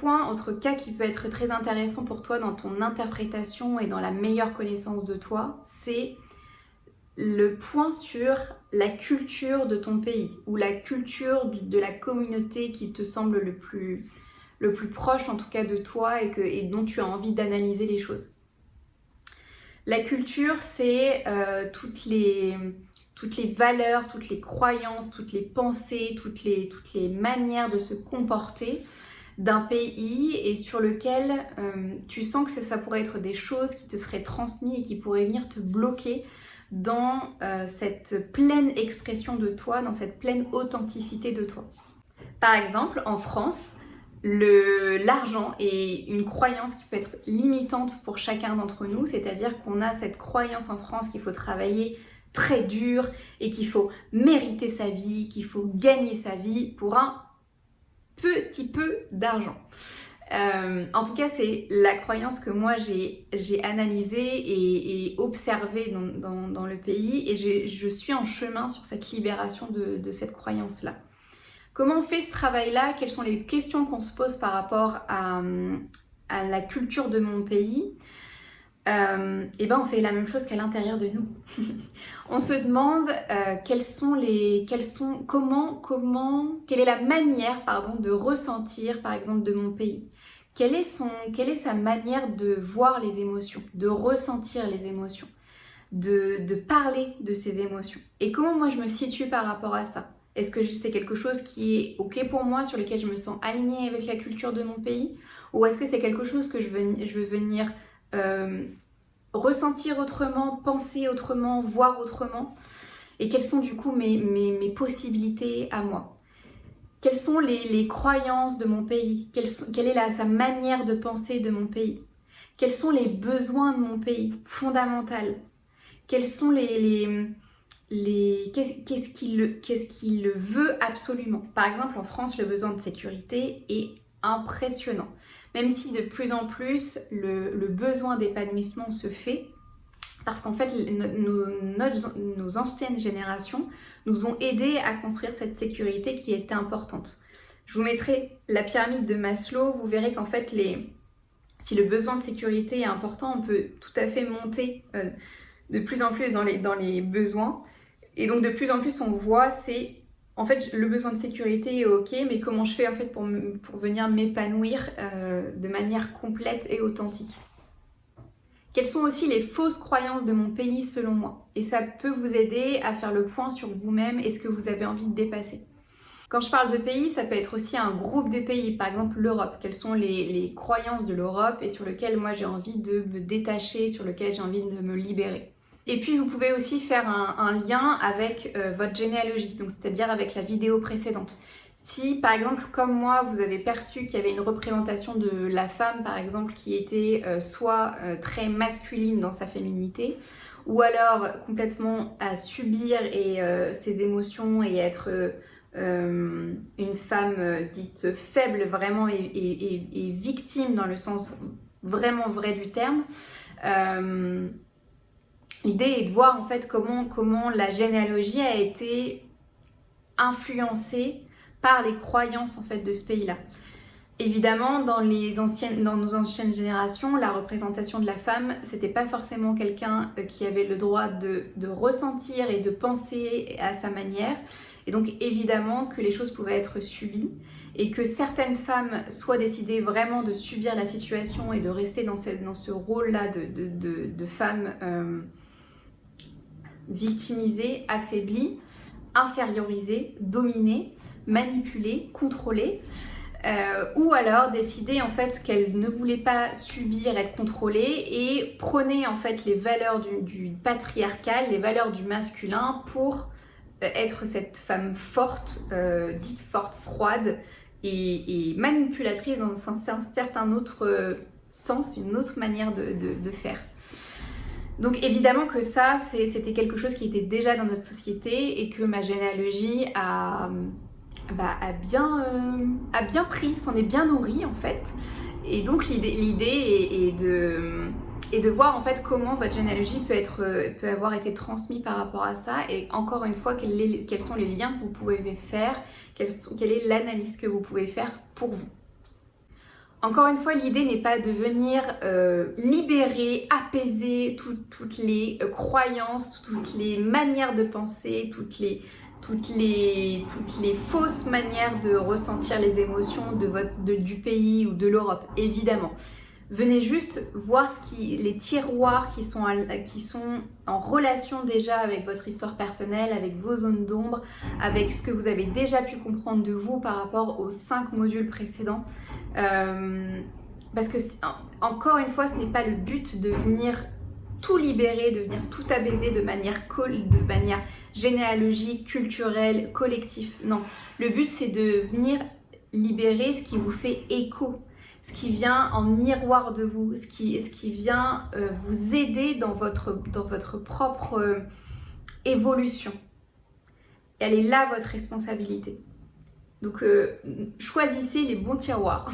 point, autre cas qui peut être très intéressant pour toi dans ton interprétation et dans la meilleure connaissance de toi, c'est le point sur la culture de ton pays ou la culture de la communauté qui te semble le plus proche en tout cas de toi et dont tu as envie d'analyser les choses. La culture, c'est toutes les valeurs, toutes les croyances, toutes les pensées, toutes les manières de se comporter d'un pays et sur lequel tu sens que ça pourrait être des choses qui te seraient transmises et qui pourraient venir te bloquer dans cette pleine expression de toi, dans cette pleine authenticité de toi. Par exemple, en France, l'argent est une croyance qui peut être limitante pour chacun d'entre nous, c'est-à-dire qu'on a cette croyance en France qu'il faut travailler très dur et qu'il faut mériter sa vie, qu'il faut gagner sa vie pour un petit peu d'argent. En tout cas, c'est la croyance que moi j'ai analysée et observée dans le pays et je suis en chemin sur cette libération de cette croyance-là. Comment on fait ce travail-là? Quelles sont les questions qu'on se pose par rapport à la culture de mon pays? Et ben on fait la même chose qu'à l'intérieur de nous. On se demande quelle est la manière de ressentir par exemple de mon pays. Quelle est sa manière de voir les émotions, de ressentir les émotions, de parler de ses émotions. Et comment moi je me situe par rapport à ça? Est-ce que c'est quelque chose qui est ok pour moi, sur lequel je me sens alignée avec la culture de mon pays? Ou est-ce que c'est quelque chose que je veux venir ressentir autrement, penser autrement, voir autrement? Et quelles sont du coup mes possibilités à moi? Quelles sont les croyances de mon pays? Quelle est sa manière de penser de mon pays? Quels sont les besoins de mon pays fondamentaux? Quels sont qu'est-ce qu'il veut absolument? Par exemple, en France, le besoin de sécurité est impressionnant. Même si de plus en plus, le besoin d'épanouissement se fait, parce qu'en fait, nos anciennes générations nous ont aidés à construire cette sécurité qui était importante. Je vous mettrai la pyramide de Maslow, vous verrez qu'en fait, si le besoin de sécurité est important, on peut tout à fait monter de plus en plus dans les besoins. Et donc de plus en plus on voit, c'est en fait le besoin de sécurité est ok, mais comment je fais en fait pour venir m'épanouir de manière complète et authentique. Quelles sont aussi les fausses croyances de mon pays selon moi? Et ça peut vous aider à faire le point sur vous-même et ce que vous avez envie de dépasser. Quand je parle de pays, ça peut être aussi un groupe de pays, par exemple l'Europe. Quelles sont les croyances de l'Europe et sur lesquelles moi j'ai envie de me détacher, sur lesquelles j'ai envie de me libérer. Et puis vous pouvez aussi faire un lien avec votre généalogie, donc c'est-à-dire avec la vidéo précédente. Si par exemple comme moi vous avez perçu qu'il y avait une représentation de la femme par exemple qui était soit très masculine dans sa féminité, ou alors complètement à subir ses émotions et être une femme dite faible vraiment et victime dans le sens vraiment vrai du terme, l'idée est de voir en fait comment la généalogie a été influencée par les croyances en fait de ce pays-là. Évidemment, dans nos anciennes générations, la représentation de la femme, c'était pas forcément quelqu'un qui avait le droit de ressentir et de penser à sa manière. Et donc évidemment que les choses pouvaient être subies et que certaines femmes soient décidées vraiment de subir la situation et de rester dans ce rôle-là de femme victimisée, affaiblie, infériorisée, dominée, manipulée, contrôlée. Ou alors décider en fait qu'elle ne voulait pas subir, être contrôlée et prôner en fait les valeurs du patriarcal, les valeurs du masculin pour être cette femme forte, dite forte, froide et manipulatrice dans un certain autre sens, une autre manière de faire. Donc évidemment que ça, c'était quelque chose qui était déjà dans notre société et que ma généalogie a bien pris, s'en est bien nourri en fait. Et donc l'idée est de voir en fait comment votre généalogie peut avoir été transmise par rapport à ça, et encore une fois quels sont les liens que vous pouvez faire, quelle est l'analyse que vous pouvez faire pour vous. Encore une fois, l'idée n'est pas de venir libérer, apaiser toutes les croyances, toutes les manières de penser, toutes les fausses manières de ressentir les émotions du pays ou de l'Europe, évidemment. Venez juste voir les tiroirs qui sont en relation déjà avec votre histoire personnelle, avec vos zones d'ombre, avec ce que vous avez déjà pu comprendre de vous par rapport aux 5 modules précédents. Parce que, encore une fois, ce n'est pas le but de venir tout libérer, de venir tout apaiser de manière généalogique, culturelle, collective. Non, le but c'est de venir libérer ce qui vous fait écho, ce qui vient en miroir de vous, ce qui vient vous aider dans votre propre évolution. Elle est là votre responsabilité. Donc choisissez les bons tiroirs.